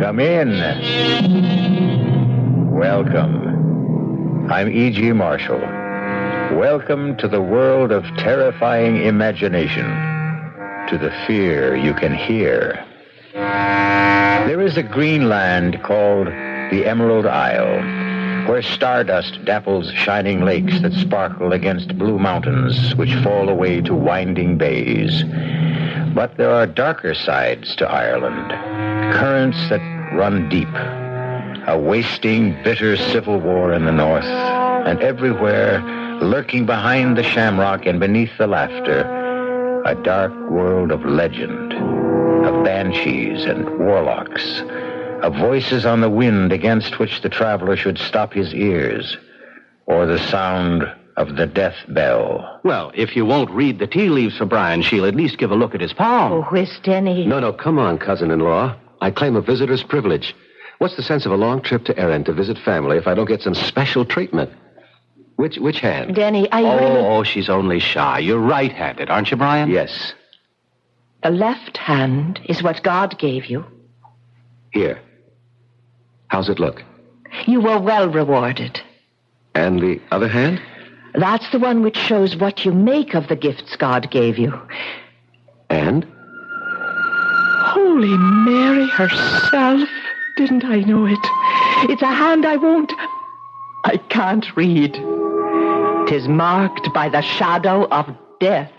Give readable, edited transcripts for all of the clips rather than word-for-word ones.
Come in. Welcome. I'm E.G. Marshall. Welcome to the world of terrifying imagination, to the fear you can hear. There is a green land called the Emerald Isle, where stardust dapples shining lakes that sparkle against blue mountains which fall away to winding bays. But there are darker sides to Ireland, currents that run deep, a wasting, bitter civil war in the north, and everywhere, lurking behind the shamrock and beneath the laughter, a dark world of legend, of banshees and warlocks, of voices on the wind against which the traveler should stop his ears, or the sound of the death bell. Well, if you won't read the tea leaves for Brian, she'll at least give a look at his palm. Oh, where's Denny? No, come on, cousin-in-law. I claim a visitor's privilege. What's the sense of a long trip to Erin to visit family if I don't get some special treatment? Which hand? Denny, Oh, she's only shy. You're right-handed, aren't you, Brian? Yes. The left hand is what God gave you. Here. How's it look? You were well rewarded. And the other hand? That's the one which shows what you make of the gifts God gave you. And? Holy Mary herself. Didn't I know it? It's a hand I can't read. 'Tis marked by the shadow of death.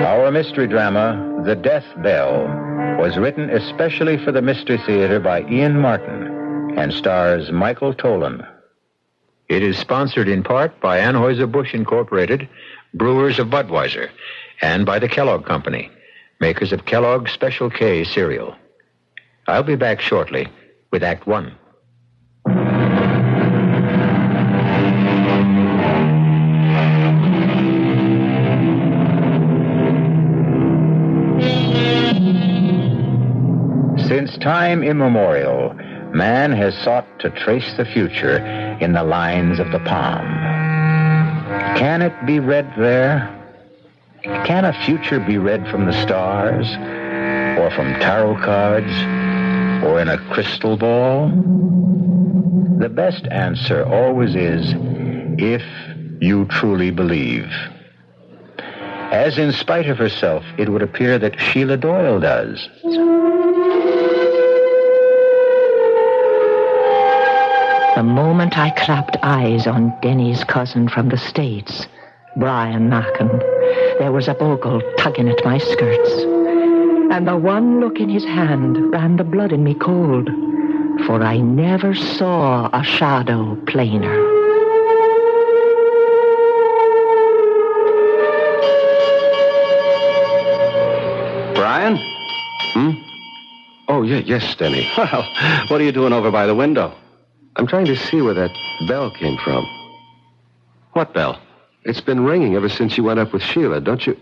Our mystery drama, The Death Bell, was written especially for the Mystery Theater by Ian Martin and stars Michael Tolan. It is sponsored in part by Anheuser-Busch Incorporated, brewers of Budweiser, and by the Kellogg Company, makers of Kellogg's Special K cereal. I'll be back shortly with Act One. Since time immemorial, man has sought to trace the future in the lines of the palm. Can it be read there? Can a future be read from the stars, or from tarot cards, or in a crystal ball? The best answer always is, if you truly believe. As in spite of herself, it would appear that Sheila Doyle does. The moment I clapped eyes on Denny's cousin from the States, Brian Macken, there was a bogle tugging at my skirts. And the one look in his hand ran the blood in me cold, for I never saw a shadow plainer. Brian? Oh, yes, Denny. Well, what are you doing over by the window? I'm trying to see where that bell came from. What bell? It's been ringing ever since you went up with Sheila, don't you?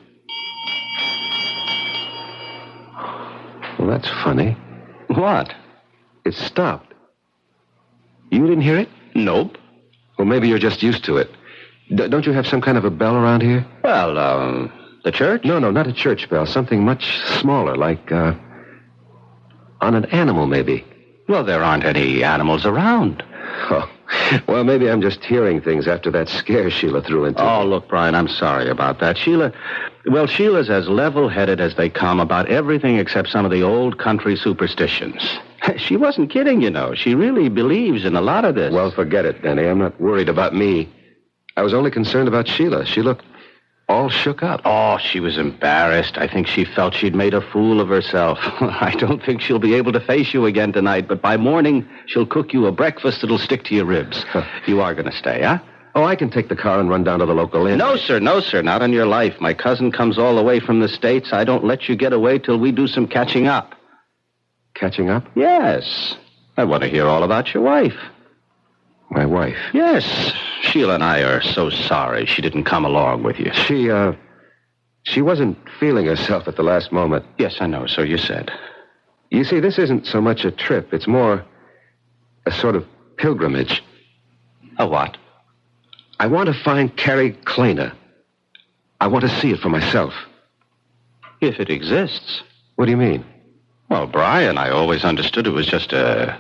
Well, that's funny. What? It stopped. You didn't hear it? Nope. Well, maybe you're just used to it. Don't you have some kind of a bell around here? Well, the church? No, not a church bell. Something much smaller, like, on an animal, maybe. Well, there aren't any animals around. Oh, well, maybe I'm just hearing things after that scare Sheila threw into me. Oh, look, Brian, I'm sorry about that. Sheila's as level-headed as they come about everything except some of the old country superstitions. She wasn't kidding, you know. She really believes in a lot of this. Well, forget it, Denny. I'm not worried about me. I was only concerned about Sheila. She looked all shook up. Oh, she was embarrassed. I think she felt she'd made a fool of herself. I don't think she'll be able to face you again tonight, but by morning, she'll cook you a breakfast that'll stick to your ribs. You are going to stay, huh? Oh, I can take the car and run down to the local inn. No, sir, not on your life. My cousin comes all the way from the States. I don't let you get away till we do some catching up. Catching up? Yes. I want to hear all about your wife. My wife? Yes. Sheila and I are so sorry she didn't come along with you. She wasn't feeling herself at the last moment. Yes, I know, so you said. You see, this isn't so much a trip. It's more a sort of pilgrimage. A what? I want to find Carrig Clayner. I want to see it for myself. If it exists. What do you mean? Well, Brian, I always understood it was just a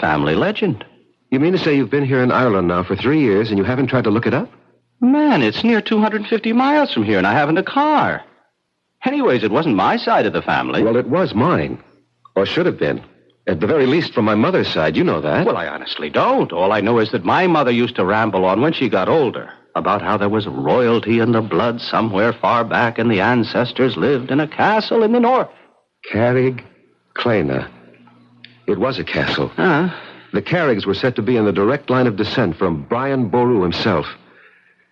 family legend. You mean to say you've been here in Ireland now for 3 years and you haven't tried to look it up? Man, it's near 250 miles from here, and I haven't a car. Anyways, it wasn't my side of the family. Well, it was mine. Or should have been. At the very least, from my mother's side. You know that. Well, I honestly don't. All I know is that my mother used to ramble on when she got older about how there was royalty in the blood somewhere far back and the ancestors lived in a castle in the north. Carrig Clayner. It was a castle. The Carrigs were said to be in the direct line of descent from Brian Boru himself.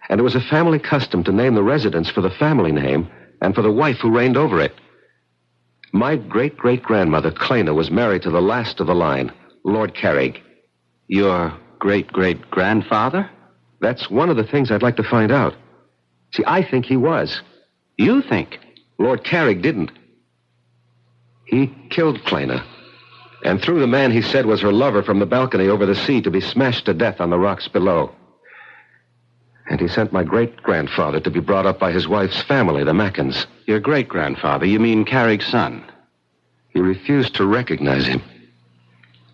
And it was a family custom to name the residence for the family name and for the wife who reigned over it. My great-great-grandmother, Clayner, was married to the last of the line, Lord Carrig. Your great-great-grandfather? That's one of the things I'd like to find out. See, I think he was. You think? Lord Carrig didn't. He killed Clayner and threw the man he said was her lover from the balcony over the sea to be smashed to death on the rocks below. And he sent my great-grandfather to be brought up by his wife's family, the Mackens. Your great-grandfather? You mean Carrig's son? He refused to recognize him.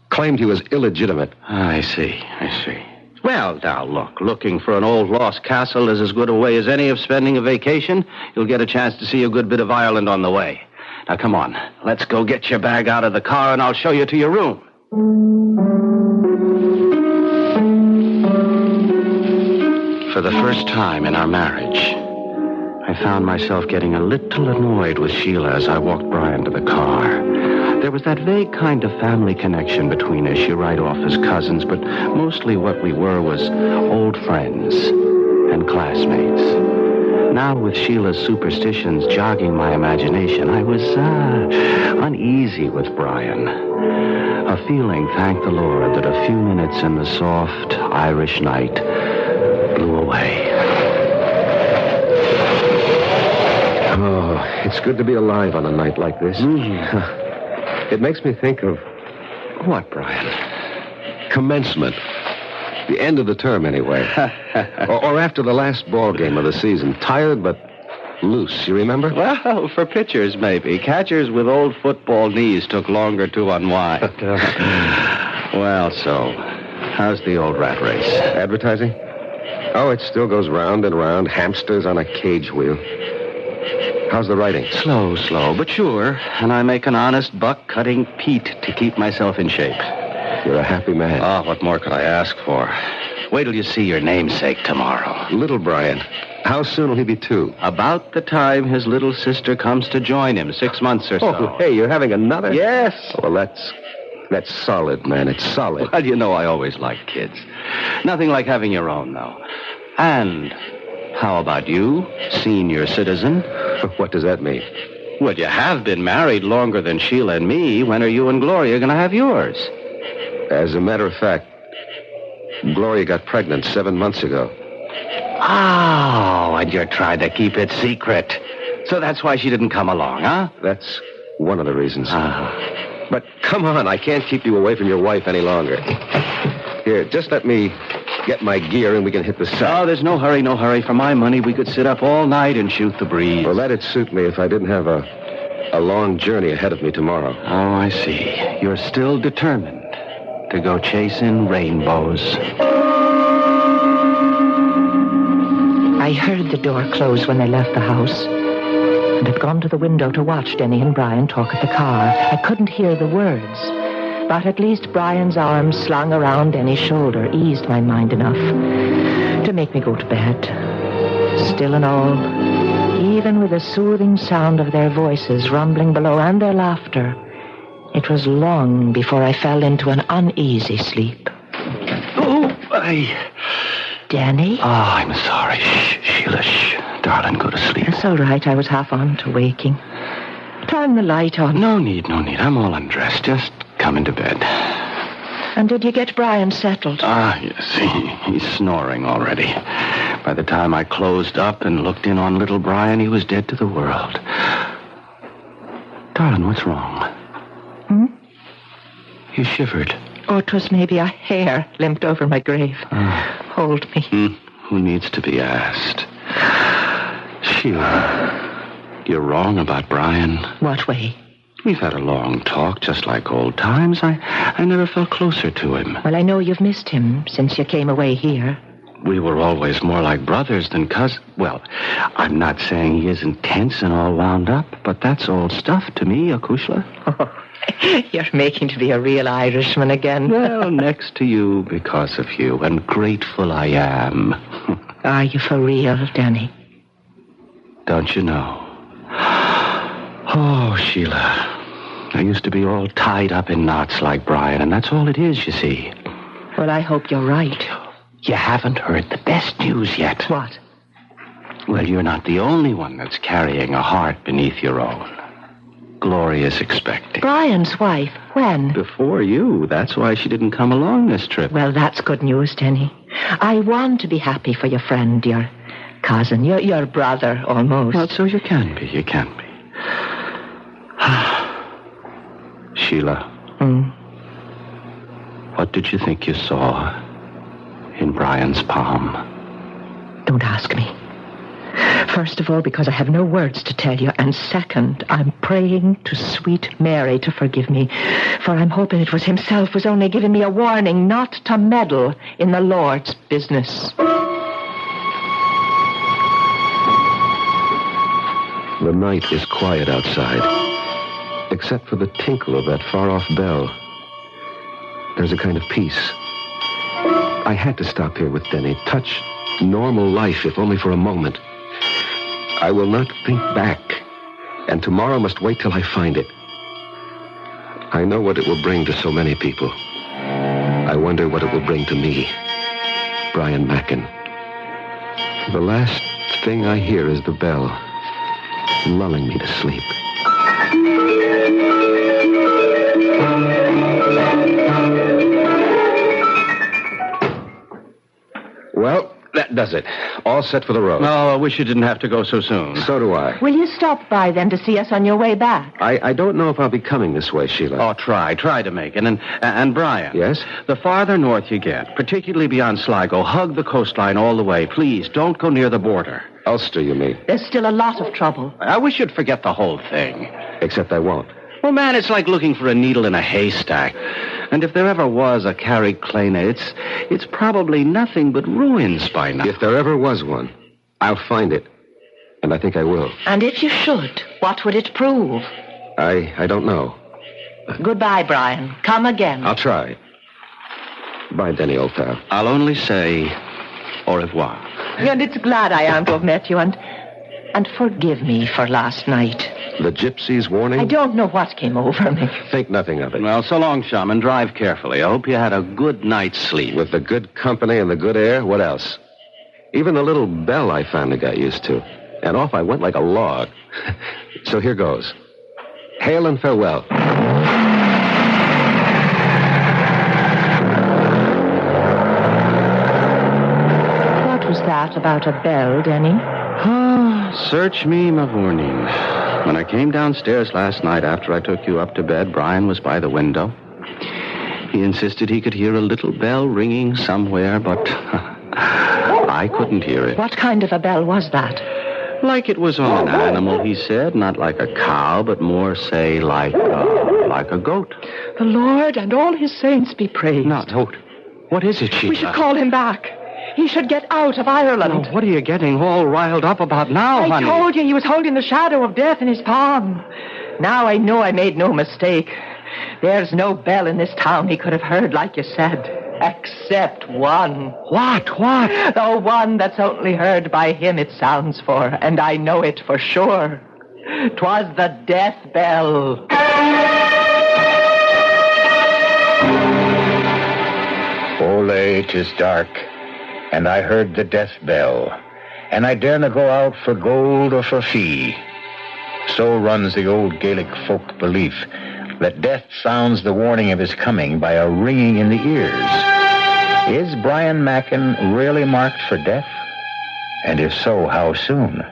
Claimed he was illegitimate. I see. Well, now, look. Looking for an old lost castle is as good a way as any of spending a vacation. You'll get a chance to see a good bit of Ireland on the way. Now, come on. Let's go get your bag out of the car, and I'll show you to your room. For the first time in our marriage, I found myself getting a little annoyed with Sheila as I walked Brian to the car. There was that vague kind of family connection between us. You write off as cousins, but mostly what we were was old friends and classmates. Now, with Sheila's superstitions jogging my imagination, I was uneasy with Brian. A feeling, thank the Lord, that a few minutes in the soft Irish night blew away. Oh, it's good to be alive on a night like this. It makes me think of... What, Brian? Commencement. The end of the term, anyway. or after the last ball game of the season. Tired, but loose. You remember? Well, for pitchers, maybe. Catchers with old football knees took longer to unwind. Well, so, how's the old rat race? Advertising? Oh, it still goes round and round. Hamsters on a cage wheel. How's the writing? Slow, but sure. And I make an honest buck cutting peat to keep myself in shape. You're a happy man. Oh, what more could I ask for? Wait till you see your namesake tomorrow. Little Brian. How soon will he be 2? About the time his little sister comes to join him, 6 months or so. Oh, hey, you're having another? Yes. Well, that's solid, man. It's solid. Well, you know I always liked kids. Nothing like having your own, though. And how about you, senior citizen? What does that mean? Well, you have been married longer than Sheila and me. When are you and Gloria going to have yours? As a matter of fact, Gloria got pregnant 7 months ago. Oh, and you're trying to keep it secret. So that's why she didn't come along, huh? That's one of the reasons. But come on, I can't keep you away from your wife any longer. Here, just let me get my gear and we can hit the set. Oh, there's no hurry. For my money, we could sit up all night and shoot the breeze. Well, that'd suit me if I didn't have a long journey ahead of me tomorrow. Oh, I see. You're still determined to go chasing rainbows. I heard the door close when they left the house and had gone to the window to watch Denny and Brian talk at the car. I couldn't hear the words, but at least Brian's arms slung around Denny's shoulder eased my mind enough to make me go to bed. Still and all, even with the soothing sound of their voices rumbling below and their laughter, it was long before I fell into an uneasy sleep. Danny? Oh, I'm sorry. Shh, Sheila, shh. Darling, go to sleep. It's all right. I was half on to waking. Turn the light on. No need. I'm all undressed. Just come into bed. And did you get Brian settled? Yes. He's snoring already. By the time I closed up and looked in on little Brian, he was dead to the world. Darling, what's wrong? You shivered. Oh, it was maybe a hair limped over my grave. Hold me. Who needs to be asked? Sheila, you're wrong about Brian. What way? We've had a long talk, just like old times. I never felt closer to him. Well, I know you've missed him since you came away here. We were always more like brothers than cousins. Well, I'm not saying he isn't tense and all wound up, but that's old stuff to me, Akushla. Oh, you're making to be a real Irishman again. Well, next to you because of you, and grateful I am. Are you for real, Danny? Don't you know? Oh, Sheila, I used to be all tied up in knots like Brian, and that's all it is, you see. Well, I hope you're right. You haven't heard the best news yet. What? Well, you're not the only one that's carrying a heart beneath your own. Gloria's expecting. Brian's wife? When? Before you. That's why she didn't come along this trip. Well, that's good news, Denny. I want to be happy for your friend, your cousin, your brother, almost. Well, so you can be. You can be. Sheila. What did you think you saw in Brian's palm? Don't ask me. First of all, because I have no words to tell you. And second, I'm praying to sweet Mary to forgive me. For I'm hoping it was himself was only giving me a warning not to meddle in the Lord's business. The night is quiet outside, except for the tinkle of that far-off bell. There's a kind of peace. I had to stop here with Denny, touch normal life, if only for a moment. I will not think back, and tomorrow must wait till I find it. I know what it will bring to so many people. I wonder what it will bring to me, Brian Mackin. The last thing I hear is the bell, lulling me to sleep. Well, that does it. All set for the road. No, I wish you didn't have to go so soon. So do I. Will you stop by then to see us on your way back? I don't know if I'll be coming this way, Sheila. Oh, try to make it. And Brian. Yes? The farther north you get, particularly beyond Sligo, hug the coastline all the way. Please, don't go near the border. Ulster, you mean? There's still a lot of trouble. I wish you'd forget the whole thing. Except I won't. Well, man, it's like looking for a needle in a haystack. And if there ever was a Carrig Clayner, it's probably nothing but ruins by now. If there ever was one, I'll find it. And I think I will. And if you should, what would it prove? I don't know. Goodbye, Brian. Come again. I'll try. Bye, Denny, old pal. I'll only say au revoir. And it's glad I am to have met you, and forgive me for last night. The gypsy's warning? I don't know what came over me. Think nothing of it. Well, so long, chum, and drive carefully. I hope you had a good night's sleep. With the good company and the good air, what else? Even the little bell I finally got used to. And off I went like a log. So here goes. Hail and farewell. What was that about a bell, Denny? Search me, Mavourneen. When I came downstairs last night after I took you up to bed, Brian was by the window. He insisted he could hear a little bell ringing somewhere, but I couldn't hear it. What kind of a bell was that? Like it was on an animal, he said. Not like a cow, but more, say, like a goat. The Lord and all his saints be praised. Not goat. What is it, Sheila? We should call him back. He should get out of Ireland. Oh, what are you getting all riled up about now, honey? I told you he was holding the shadow of death in his palm. Now I know I made no mistake. There's no bell in this town he could have heard, like you said, except one. What? The one that's only heard by him it sounds for, and I know it for sure. 'Twas the death bell. Ole, 'tis dark, and I heard the death bell, and I dare not go out for gold or for fee. So runs the old Gaelic folk belief, that death sounds the warning of his coming by a ringing in the ears. Is Brian Mackin really marked for death? And if so, how soon?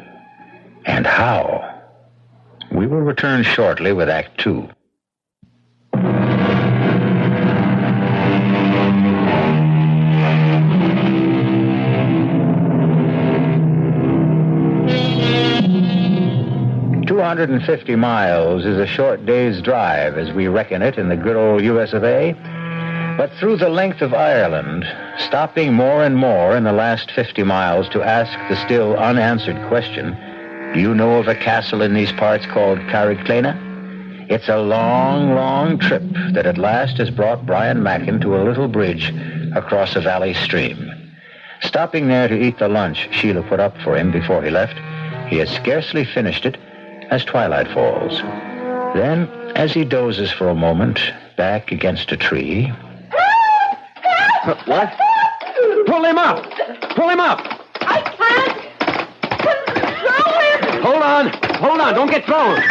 And how? We will return shortly with Act 2. 250 miles is a short day's drive as we reckon it in the good old US of A. But through the length of Ireland, stopping more and more in the last 50 miles to ask the still unanswered question, do you know of a castle in these parts called Carrig Clayner? It's a long, long trip that at last has brought Brian Mackin to a little bridge across a valley stream. Stopping there to eat the lunch Sheila put up for him before he left, he has scarcely finished it as twilight falls. Then, as he dozes for a moment, back against a tree... What? Pull him up! Pull him up! I can't control him! Hold on, don't get thrown.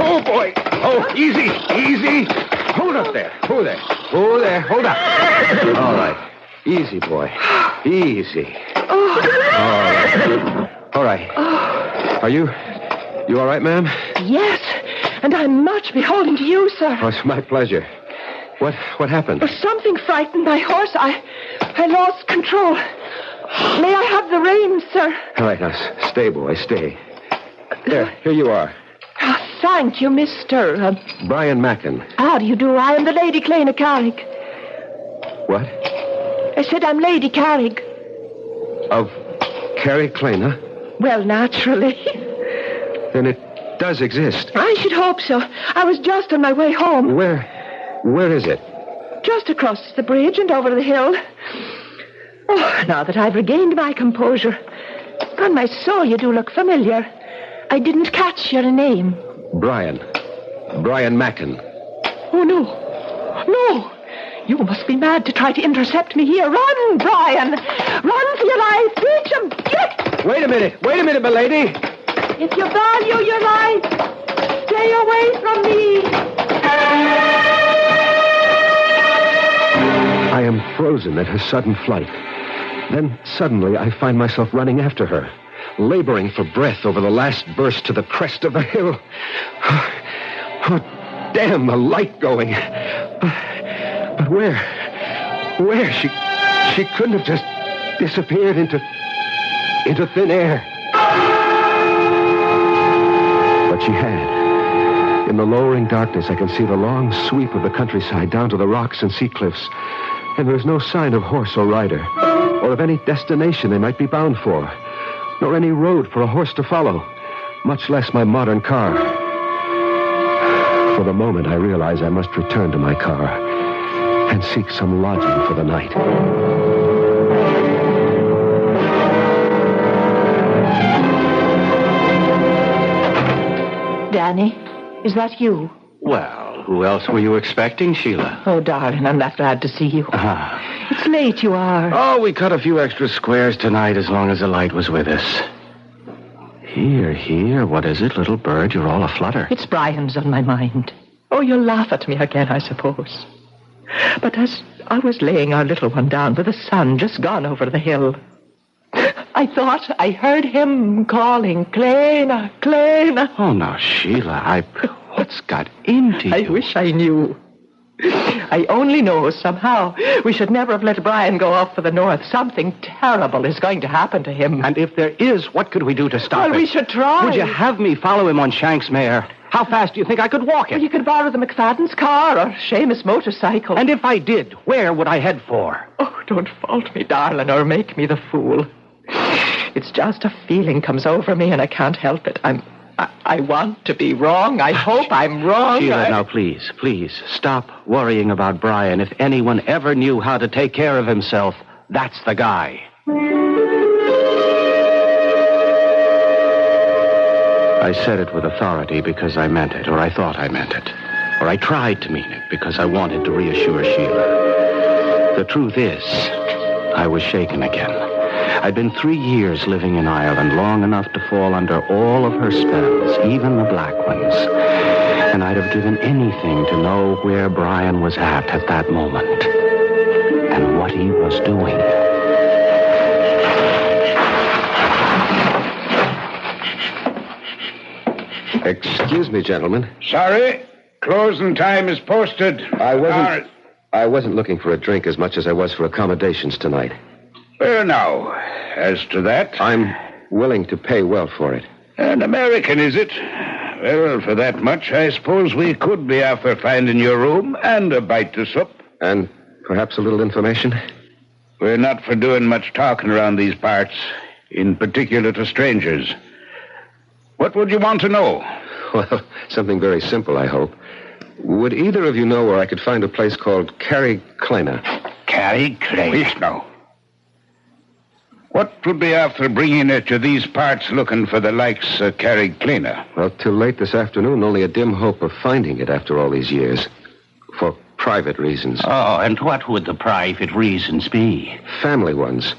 Oh, boy. Oh, easy. Hold up there. Hold there, hold up. All right. Easy, boy. Easy. All right. Are you all right, ma'am? Yes, and I'm much beholden to you, sir. Oh, it's my pleasure. What happened? Something frightened my horse. I lost control. May I have the reins, sir? All right, now, stay, boy, stay. Here you are. Oh, thank you, Mr. Brian Mackin. How do you do? I am the Lady Clayner Carrig. What? I said I'm Lady Carrig. Of Carrig Clayner? Well, naturally. Then it does exist. I should hope so. I was just on my way home. Where is it? Just across the bridge and over the hill. Oh, now that I've regained my composure. On my soul, you do look familiar. I didn't catch your name. Brian Mackin. Oh, no. You must be mad to try to intercept me here. Run, Brian. Run for your life. Reach him. Get. Wait a minute, my lady. If you value your life, stay away from me. I am frozen at her sudden flight. Then suddenly I find myself running after her, laboring for breath over the last burst to the crest of the hill. Oh, damn, the light going. But where? She couldn't have just disappeared into thin air. But she had. In the lowering darkness, I can see the long sweep of the countryside down to the rocks and sea cliffs. And there's no sign of horse or rider, or of any destination they might be bound for, nor any road for a horse to follow, much less my modern car. For the moment, I realize I must return to my car and seek some lodging for the night. Danny, is that you? Well, who else were you expecting, Sheila? Oh, darling, I'm that glad to see you. It's late you are. Oh, we cut a few extra squares tonight as long as the light was with us. Here. What is it, little bird? You're all aflutter. It's Brian's on my mind. Oh, you'll laugh at me again, I suppose. But as I was laying our little one down with the sun just gone over the hill, I thought I heard him calling, Clayner, Clayner. Oh, now, Sheila, what's got into you? I wish I knew. I only know somehow we should never have let Brian go off for the north. Something terrible is going to happen to him. And if there is, what could we do to stop it? Well, we should try. Would you have me follow him on Shank's mare? How fast do you think I could walk it? Well, you could borrow the McFadden's car or Seamus' motorcycle. And if I did, where would I head for? Oh, don't fault me, darling, or make me the fool. It's just a feeling comes over me and I can't help it. I want to be wrong. I hope I'm wrong. Sheila, now please, stop worrying about Brian. If anyone ever knew how to take care of himself, that's the guy. I said it with authority because I meant it, or I thought I meant it. Or I tried to mean it because I wanted to reassure Sheila. The truth is, I was shaken again. I'd been 3 years living in Ireland, long enough to fall under all of her spells, even the black ones. And I'd have given anything to know where Brian was at that moment. And what he was doing. Excuse me, gentlemen. Sorry. Closing time is posted. I wasn't looking for a drink as much as I was for accommodations tonight. Well, now, as to that... I'm willing to pay well for it. An American, is it? Well, for that much, I suppose we could be after finding your room and a bite to sup. And perhaps a little information? We're not for doing much talking around these parts, in particular to strangers. What would you want to know? Well, something very simple, I hope. Would either of you know where I could find a place called Carrig Clayner? Carrig Clayner? Yes, no. What would be after bringing it to these parts looking for the likes of Carrig Clayner? Well, till late this afternoon, only a dim hope of finding it after all these years. For private reasons. Oh, and what would the private reasons be? Family ones.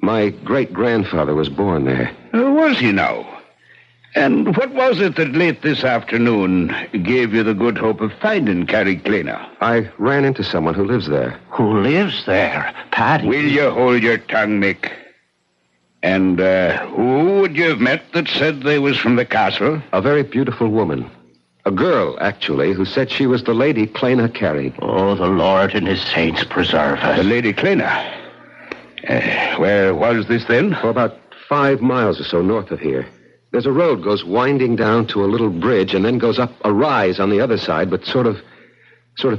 My great-grandfather was born there. Was he now? And what was it that late this afternoon gave you the good hope of finding Carrig Clayner? I ran into someone who lives there. Who lives there? Paddy? Will you hold your tongue, Mick? And who would you have met that said they was from the castle? A very beautiful woman. A girl, actually, who said she was the Lady Clayner Carrig. Oh, the Lord and his saints preserve us. The Lady Clayner? Where was this then? For about 5 miles or so north of here. There's a road goes winding down to a little bridge and then goes up a rise on the other side, but sort of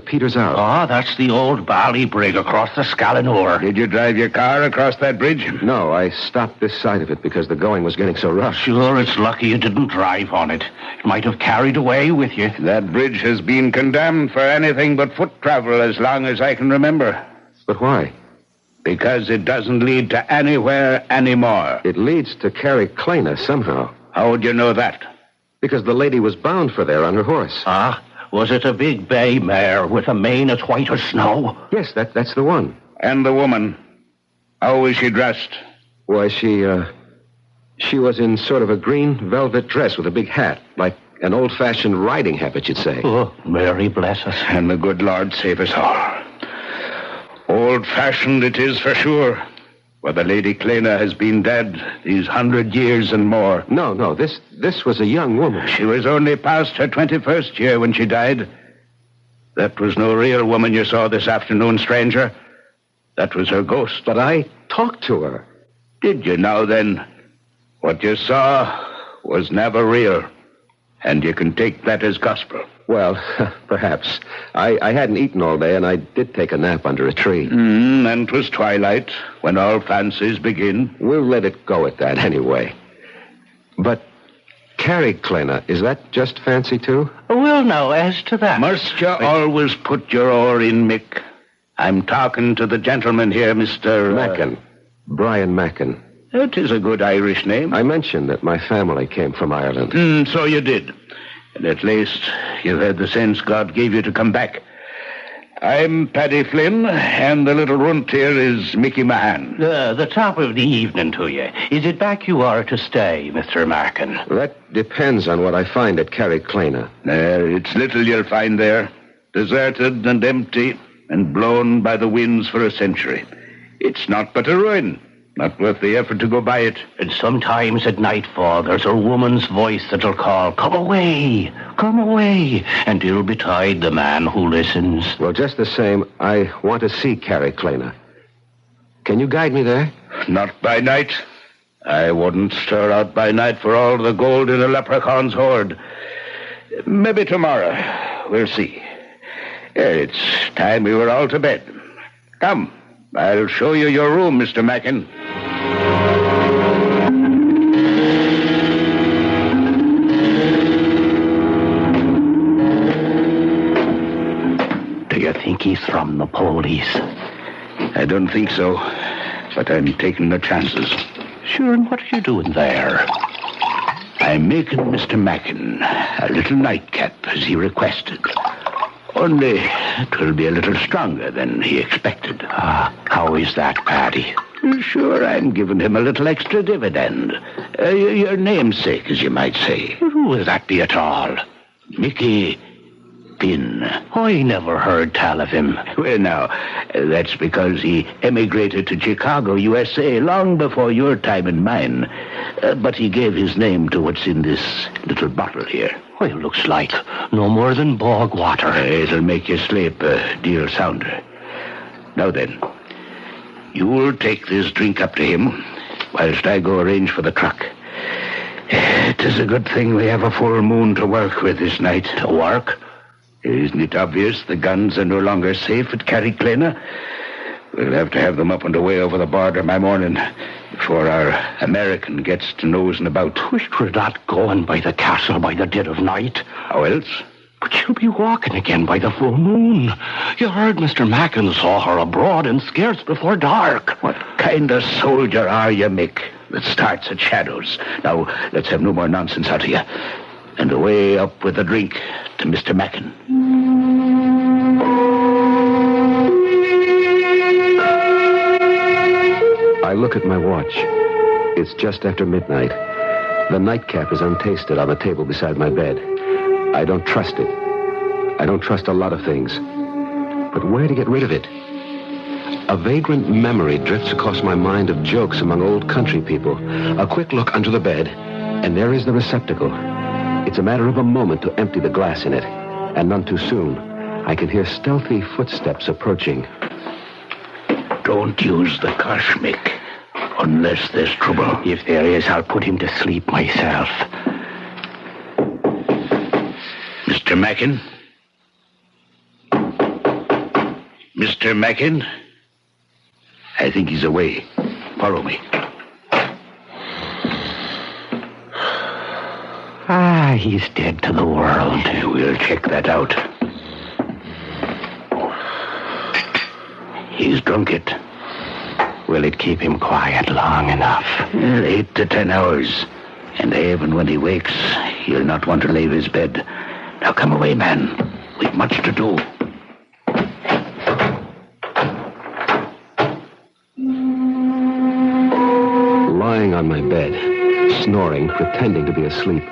peters out. Oh, that's the old Bally Brig across the Scalanore. Did you drive your car across that bridge? No, I stopped this side of it because the going was getting so rough. Sure, it's lucky you didn't drive on it. It might have carried away with you. That bridge has been condemned for anything but foot travel as long as I can remember. But why? Because it doesn't lead to anywhere anymore. It leads to Carrig Clayner somehow. How would you know that? Because the lady was bound for there on her horse. Ah, was it a big bay mare with a mane as white as snow? Yes, that's the one. And the woman? How was she dressed? Why, she was in sort of a green velvet dress with a big hat, like an old-fashioned riding habit, you'd say. Oh, Mary bless us. And the good Lord save us all. Old-fashioned it is for sure. Well, the Lady Clayner has been dead these 100 years and more. No, this was a young woman. She was only past her 21st year when she died. That was no real woman you saw this afternoon, stranger. That was her ghost. But I talked to her. Did you now, then? What you saw was never real. And you can take that as gospel. Well, perhaps. I hadn't eaten all day, and I did take a nap under a tree. And 'twas twilight, when all fancies begin. We'll let it go at that, anyway. But Carrig Clayner, is that just fancy, too? Well, now, as to that... Must you always put your oar in, Mick? I'm talking to the gentleman here, Mr... Mackin. Brian Mackin. It is a good Irish name. I mentioned that my family came from Ireland. So you did. And at least you've had the sense God gave you to come back. I'm Paddy Flynn, and the little runt here is Mickey Mahan. The top of the evening to you. Is it back you are to stay, Mr. Mackin? That depends on what I find at Carrig Clayner. It's little you'll find there. Deserted and empty, and blown by the winds for a century. It's not but a ruin. Not worth the effort to go by it. And sometimes at nightfall, there's a woman's voice that'll call, come away, and ill betide the man who listens. Well, just the same, I want to see Carrig Clayner. Can you guide me there? Not by night. I wouldn't stir out by night for all the gold in a leprechaun's hoard. Maybe tomorrow. We'll see. It's time we were all to bed. Come, I'll show you your room, Mr. Mackin. Do you think he's from the police? I don't think so, but I'm taking the chances. Sure, and what are you doing there? I'm making Mr. Mackin a little nightcap, as he requested. Only it will be a little stronger than he expected. How is that, Paddy? Sure, I'm giving him a little extra dividend. Your namesake, as you might say. Who will that be at all? Mickey Pin. I never heard tell of him. Well, now, that's because he emigrated to Chicago, USA, long before your time and mine. But he gave his name to what's in this little bottle here. Well, it looks like no more than bog water. It'll make you sleep a deal sounder. Now then, you'll take this drink up to him, whilst I go arrange for the truck. It is a good thing we have a full moon to work with this night. To work? Isn't it obvious the guns are no longer safe at Carrig Clayner? We'll have to have them up and away over the border by morning before our American gets to nosing about. We're not going by the castle by the dead of night. How else? But she'll be walking again by the full moon. You heard Mr. Mackin saw her abroad and scarce before dark. What kind of soldier are you, Mick, that starts at shadows? Now, let's have no more nonsense out of you. And away up with a drink to Mr. Mackin. I look at my watch. It's just after midnight. The nightcap is untasted on the table beside my bed. I don't trust it. I don't trust a lot of things. But where to get rid of it? A vagrant memory drifts across my mind of jokes among old country people. A quick look under the bed, and there is the receptacle. It's a matter of a moment to empty the glass in it, and none too soon. I can hear stealthy footsteps approaching. Don't use the curse, Mick, unless there's trouble. If there is, I'll put him to sleep myself. Mr. Mackin? Mr. Mackin? I think he's away. Follow me. He's dead to the world. We'll check that out. He's drunk it. Will it keep him quiet long enough? 8 to 10 hours. And even when he wakes, he'll not want to leave his bed. Now come away, man. We've much to do. Lying on my bed, snoring, pretending to be asleep,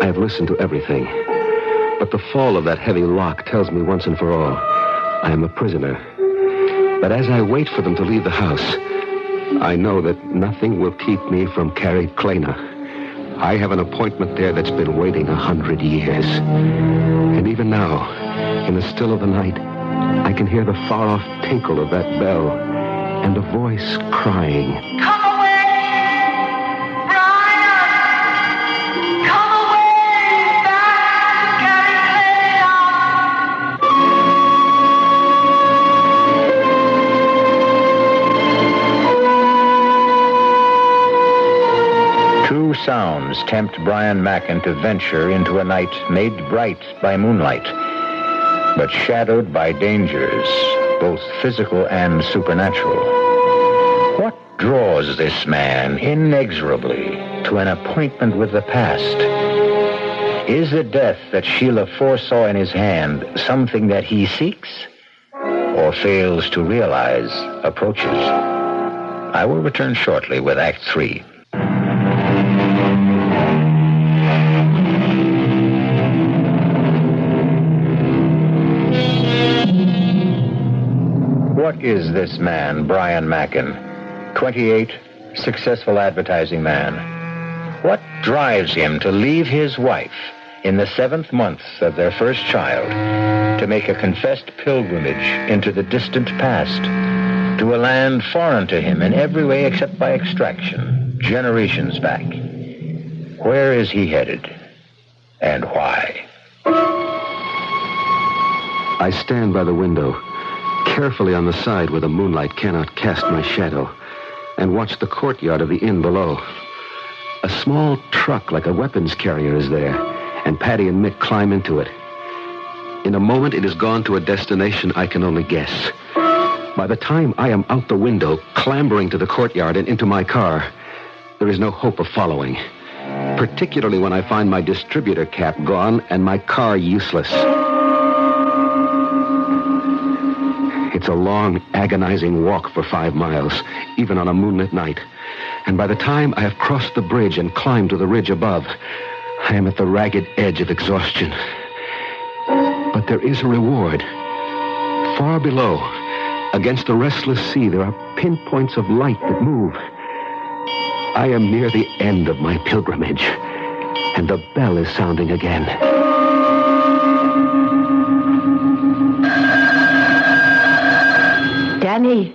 I have listened to everything. But the fall of that heavy lock tells me once and for all, I am a prisoner. But as I wait for them to leave the house, I know that nothing will keep me from Carrig Clayner. I have an appointment there that's been waiting 100 years. And even now, in the still of the night, I can hear the far-off tinkle of that bell and a voice crying. Come away, Brian! Come away back to Carrig Clayner! Two sounds tempt Brian Mackin to venture into a night made bright by moonlight, but shadowed by dangers, both physical and supernatural. What draws this man inexorably to an appointment with the past? Is the death that Sheila foresaw in his hand something that he seeks or fails to realize approaches? I will return shortly with Act 3. What is this man, Brian Mackin? 28, successful advertising man. What drives him to leave his wife in the 7th month of their first child to make a confessed pilgrimage into the distant past, to a land foreign to him in every way except by extraction, generations back? Where is he headed, and why? I stand by the window, carefully on the side where the moonlight cannot cast my shadow, and watch the courtyard of the inn below. A small truck like a weapons carrier is there, and Patty and Mick climb into it. In a moment, it has gone to a destination I can only guess. By the time I am out the window, clambering to the courtyard and into my car, there is no hope of following, particularly when I find my distributor cap gone and my car useless. It's a long, agonizing walk for 5 miles, even on a moonlit night. And by the time I have crossed the bridge and climbed to the ridge above, I am at the ragged edge of exhaustion. But there is a reward. Far below, against the restless sea, there are pinpoints of light that move. I am near the end of my pilgrimage, and the bell is sounding again. Danny.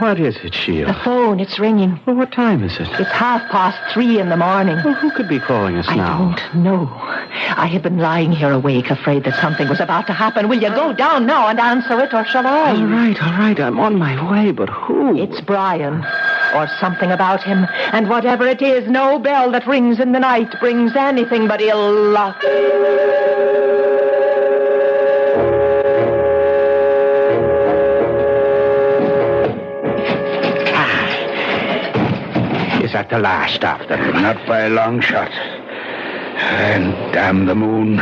What is it, Sheila? The phone, it's ringing. Well, what time is it? It's 3:30 in the morning. Well, who could be calling us now? I don't know. I have been lying here awake, afraid that something was about to happen. Will you go down now and answer it, or shall I? All right. I'm on my way, but who? It's Brian, or something about him. And whatever it is, no bell that rings in the night brings anything but ill luck. Is that the last of them? Not by a long shot. And damn the moon.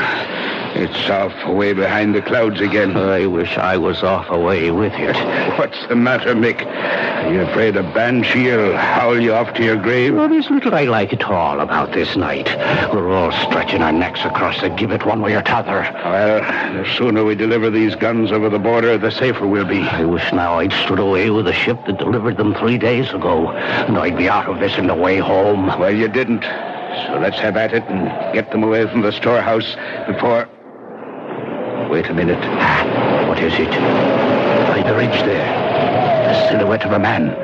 It's off away behind the clouds again. I wish I was off away with it. What's the matter, Mick? Are you afraid a banshee will howl you off to your grave? Well, there's little I like at all about this night. We're all stretching our necks across the gibbet one way or t'other. Well, the sooner we deliver these guns over the border, the safer we'll be. I wish now I'd stood away with the ship that delivered them 3 days ago, and I'd be out of this in the way home. Well, you didn't. So let's have at it and get them away from the storehouse before... Wait a minute. What is it? By the ridge there. The silhouette of a man.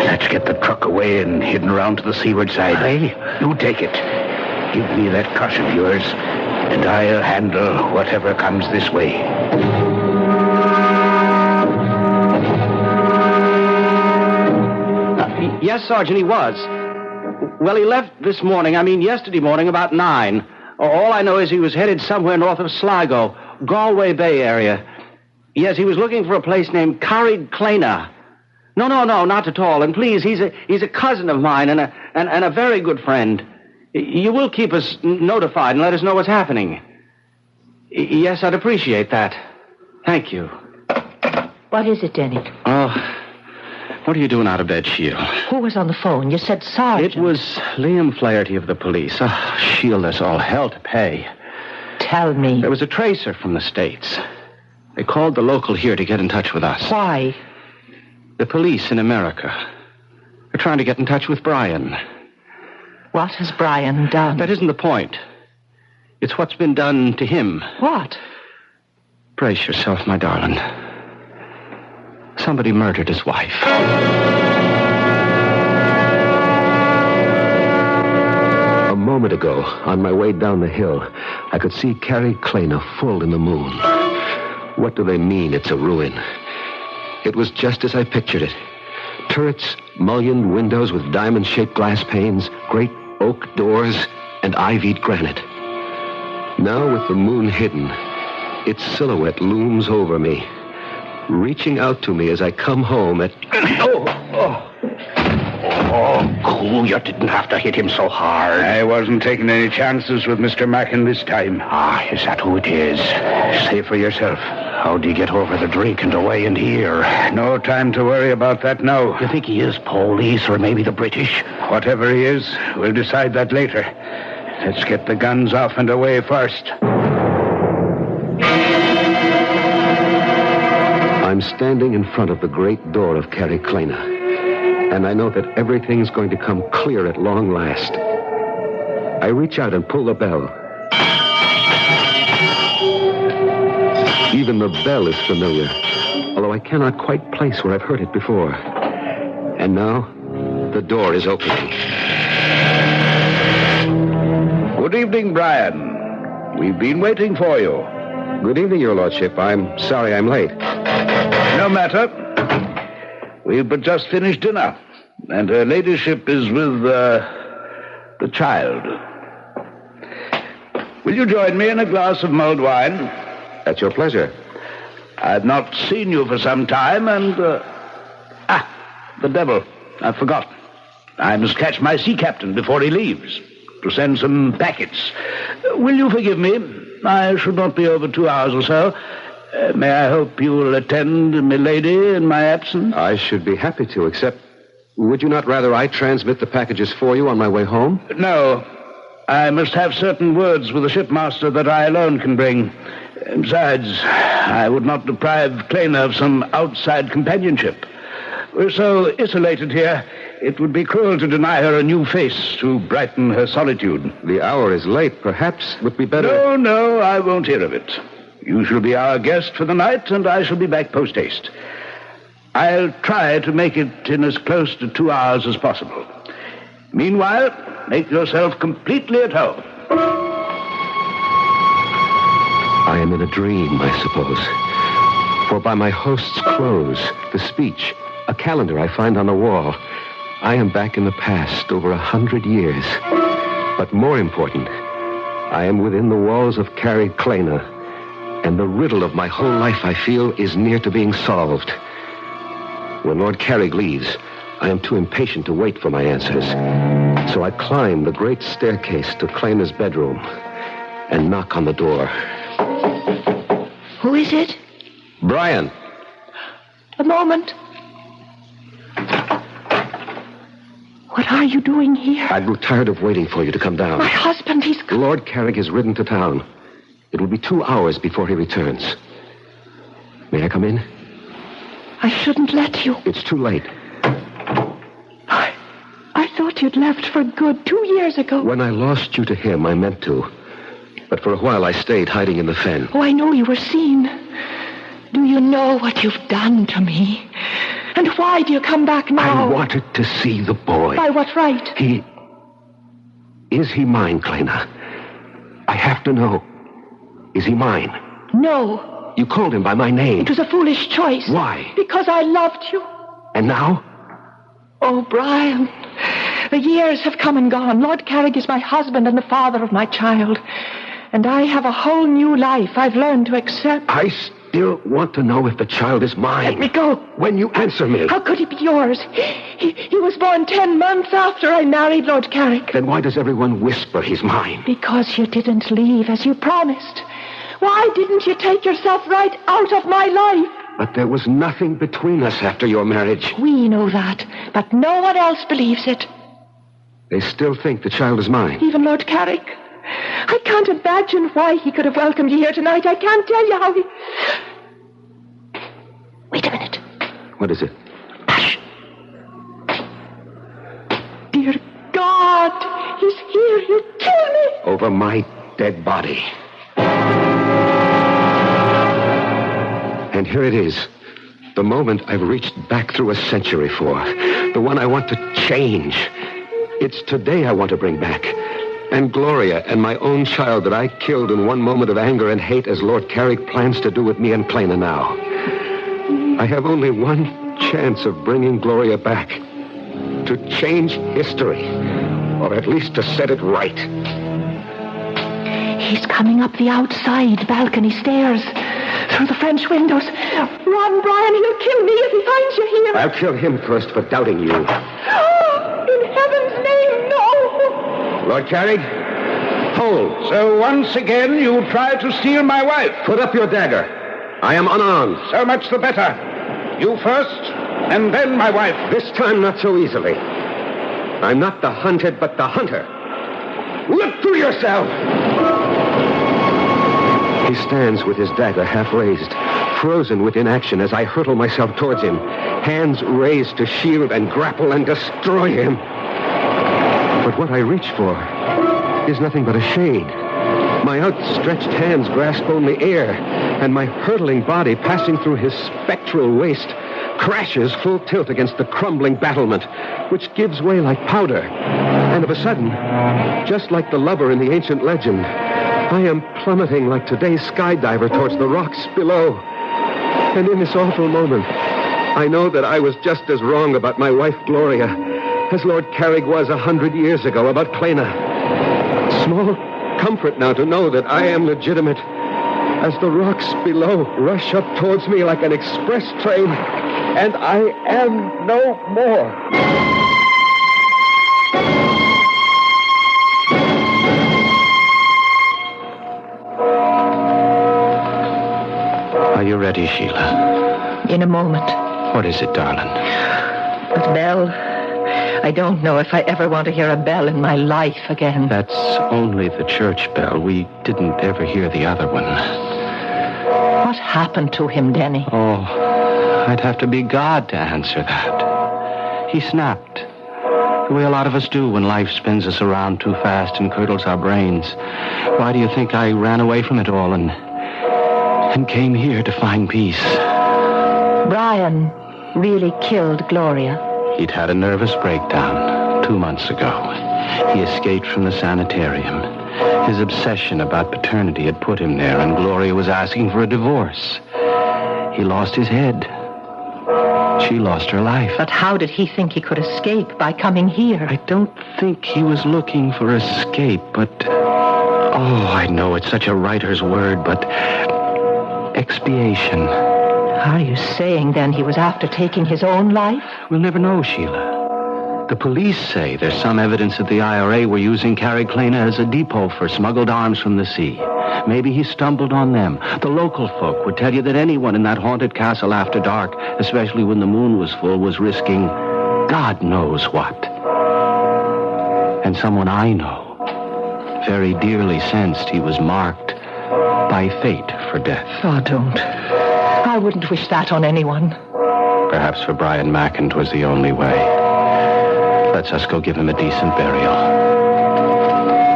Let's get the truck away and hidden around to the seaward side. Aye. You take it. Give me that cuss of yours, and I'll handle whatever comes this way. Yes, Sergeant, he was. Well, he left yesterday morning about 9. All I know is he was headed somewhere north of Sligo, Galway Bay area. Yes, he was looking for a place named Carrig Clayner. No, not at all. And please, he's a cousin of mine and a very good friend. You will keep us notified and let us know what's happening. Yes, I'd appreciate that. Thank you. What is it, Denny? Oh, what are you doing out of bed, Sheila? Who was on the phone? You said Sergeant. It was Liam Flaherty of the police. Oh, Sheila, there's all hell to pay. Tell me. There was a tracer from the States. They called the local here to get in touch with us. Why? The police in America. They're trying to get in touch with Brian. What has Brian done? That isn't the point. It's what's been done to him. What? Brace yourself, my darling. Somebody murdered his wife. A moment ago, on my way down the hill, I could see Carrig Clayner full in the moon. What do they mean it's a ruin? It was just as I pictured it. Turrets, mullioned windows with diamond-shaped glass panes, great oak doors, and ivied granite. Now with the moon hidden, its silhouette looms over me, reaching out to me as I come home at... Oh, cool. You didn't have to hit him so hard. I wasn't taking any chances with Mr. Mackin this time. Ah, is that who it is? Say for yourself. How'd he get over the drink and away in here? No time to worry about that now. You think he is police or maybe the British? Whatever he is, we'll decide that later. Let's get the guns off and away first. I'm standing in front of the great door of Carrig Clayner, and I know that everything's going to come clear at long last. I reach out and pull the bell. Even the bell is familiar, although I cannot quite place where I've heard it before. And now, the door is opening. Good evening, Brian. We've been waiting for you. Good evening, Your Lordship. I'm sorry I'm late. No matter. We've but just finished dinner, and her ladyship is with, the child. Will you join me in a glass of mulled wine? At your pleasure. I've not seen you for some time, and... the devil. I forgot. I must catch my sea captain before he leaves, to send some packets. Will you forgive me? I should not be over 2 hours or so. May I hope you will attend milady in my absence? I should be happy to, except... Would you not rather I transmit the packages for you on my way home? No. I must have certain words with the shipmaster that I alone can bring. Besides, I would not deprive Clayner of some outside companionship. We're so isolated here, it would be cruel to deny her a new face to brighten her solitude. The hour is late. Perhaps it would be better... No, I won't hear of it. You shall be our guest for the night, and I shall be back post-haste. I'll try to make it in as close to 2 hours as possible. Meanwhile, make yourself completely at home. I am in a dream, I suppose. For by my host's clothes, the speech, a calendar I find on the wall, I am back in the past over 100 years. But more important, I am within the walls of Carrig Clayner, and the riddle of my whole life, I feel, is near to being solved. When Lord Carrig leaves, I am too impatient to wait for my answers. So I climb the great staircase to Clayner's bedroom and knock on the door. Who is it? Brian. A moment. What are you doing here? I grew tired of waiting for you to come down. My husband, he's... Lord Carrig has ridden to town. It will be 2 hours before he returns. May I come in? I shouldn't let you. It's too late. I thought you'd left for good 2 years ago. When I lost you to him, I meant to. But for a while, I stayed hiding in the fen. Oh, I know you were seen. Do you know what you've done to me? And why do you come back now? I wanted to see the boy. By what right? Is he mine, Clayner? I have to know. Is he mine? No. You called him by my name. It was a foolish choice. Why? Because I loved you. And now? Oh, Brian, the years have come and gone. Lord Carrig is my husband and the father of my child. And I have a whole new life I've learned to accept. I still want to know if the child is mine. Let me go. When you answer me. How could he be yours? He was born 10 months after I married Lord Carrig. Then why does everyone whisper he's mine? Because you didn't leave as you promised. Why didn't you take yourself right out of my life? But there was nothing between us after your marriage. We know that, but no one else believes it. They still think the child is mine. Even Lord Carrig. I can't imagine why he could have welcomed you here tonight. I can't tell you how he... Wait a minute. What is it? Hush. Dear God, he's here. He'll kill me. Over my dead body. And here it is. The moment I've reached back through a century for. The one I want to change. It's today I want to bring back. And Gloria and my own child that I killed in one moment of anger and hate as Lord Carrig plans to do with me and Clayner now. I have only one chance of bringing Gloria back. To change history. Or at least to set it right. He's coming up the outside balcony stairs. Through the French windows. Run, Brian, he'll kill me if he finds you here. I'll kill him first for doubting you. Oh, in heaven's name, no. Lord Carrig, hold. So once again, you try to steal my wife. Put up your dagger. I am unarmed. So much the better. You first, and then my wife. This time not so easily. I'm not the hunted, but the hunter. Look to yourself! He stands with his dagger half raised, frozen with inaction as I hurtle myself towards him, hands raised to shield and grapple and destroy him. But what I reach for is nothing but a shade. My outstretched hands grasp only air, and my hurtling body passing through his spectral waist crashes full tilt against the crumbling battlement, which gives way like powder. And of a sudden, just like the lubber in the ancient legend, I am plummeting like today's skydiver towards the rocks below. And in this awful moment, I know that I was just as wrong about my wife, Gloria, as Lord Carrig was 100 years ago about Clayner. Small comfort now to know that I am legitimate as the rocks below rush up towards me like an express train, and I am no more. Are you ready, Sheila? In a moment. What is it, darling? That bell. I don't know if I ever want to hear a bell in my life again. That's only the church bell. We didn't ever hear the other one. What happened to him, Denny? Oh, I'd have to be God to answer that. He snapped. The way a lot of us do when life spins us around too fast and curdles our brains. Why do you think I ran away from it all and came here to find peace? Brian, really killed Gloria? He'd had a nervous breakdown 2 months ago. He escaped from the sanitarium. His obsession about paternity had put him there, and Gloria was asking for a divorce. He lost his head. She lost her life. But how did he think he could escape by coming here? I don't think he was looking for escape, but... Oh, I know it's such a writer's word, but... expiation. Are you saying, then, he was after taking his own life? We'll never know, Sheila. The police say there's some evidence that the IRA were using Carrig Clayner as a depot for smuggled arms from the sea. Maybe he stumbled on them. The local folk would tell you that anyone in that haunted castle after dark, especially when the moon was full, was risking God knows what. And someone I know very dearly sensed he was marked by fate for death. Oh, don't. I wouldn't wish that on anyone. Perhaps for Brian Macken 'twas the only way. Let's us go give him a decent burial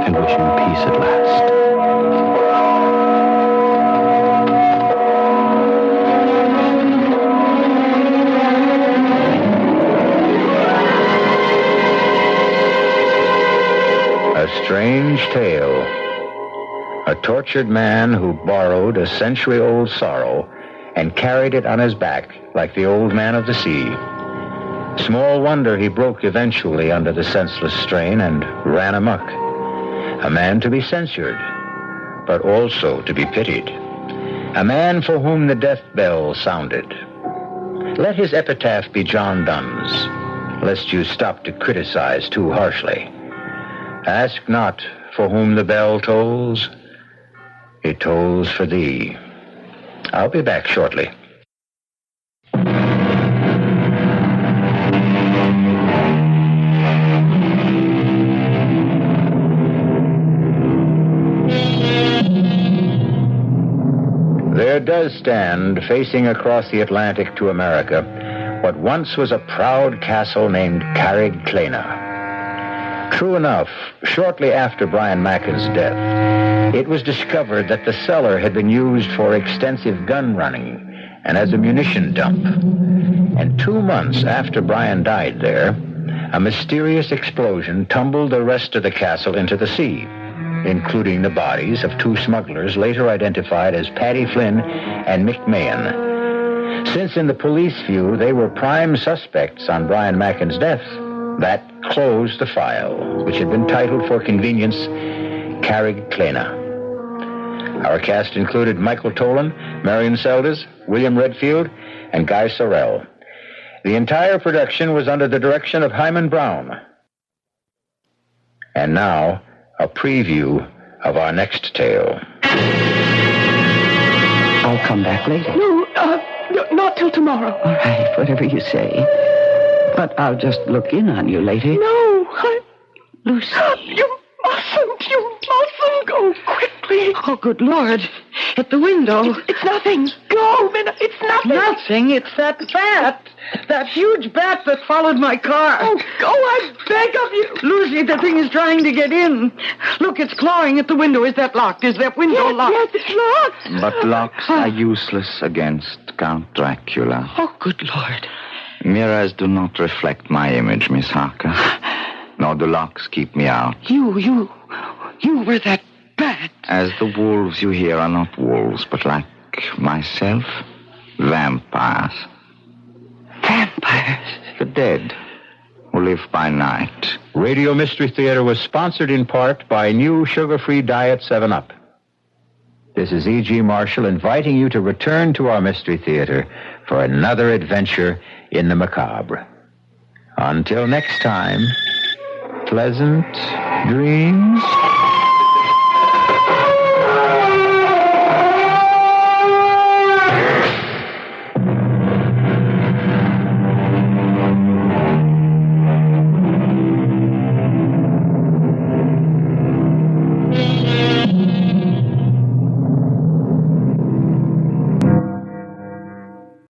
and wish him peace at last. A strange tale. A tortured man who borrowed a century-old sorrow and carried it on his back like the old man of the sea. Small wonder he broke eventually under the senseless strain and ran amok. A man to be censured, but also to be pitied. A man for whom the death bell sounded. Let his epitaph be John Donne's, lest you stop to criticize too harshly. Ask not for whom the bell tolls. It tolls for thee. I'll be back shortly. There does stand, facing across the Atlantic to America, what once was a proud castle named Carrig Clayner. True enough, shortly after Brian Macken's death, it was discovered that the cellar had been used for extensive gun running and as a munition dump. And 2 months after Brian died there, a mysterious explosion tumbled the rest of the castle into the sea, including the bodies of 2 smugglers later identified as Paddy Flynn and Mick Mahan. Since in the police view they were prime suspects on Brian Macken's death, that closed the file, which had been titled for convenience Carrig Clayner. Our cast included Michael Tolan, Marion Seldes, William Redfield, and Guy Sorrell. The entire production was under the direction of Hyman Brown. And now, a preview of our next tale. I'll come back later. No, not till tomorrow. All right, whatever you say. But I'll just look in on you later. No, Lucy. You mustn't go quickly. Oh, good Lord. At the window. It's nothing. Go, Minna. It's nothing. Nothing. It's that bat. That huge bat that followed my car. Oh, go, I beg of you. Lucy, the thing is trying to get in. Look, it's clawing at the window. Is that locked? Is that window locked? Yes, it's locked. But locks are useless against Count Dracula. Oh, good Lord. Mirrors do not reflect my image, Miss Harker. Nor do locks keep me out. You were that bat. As the wolves you hear are not wolves, but like myself, vampires. Vampires? The dead, who live by night. Radio Mystery Theater was sponsored in part by new sugar-free Diet 7-Up. This is E.G. Marshall inviting you to return to our Mystery Theater for another adventure in the macabre. Until next time, pleasant dreams.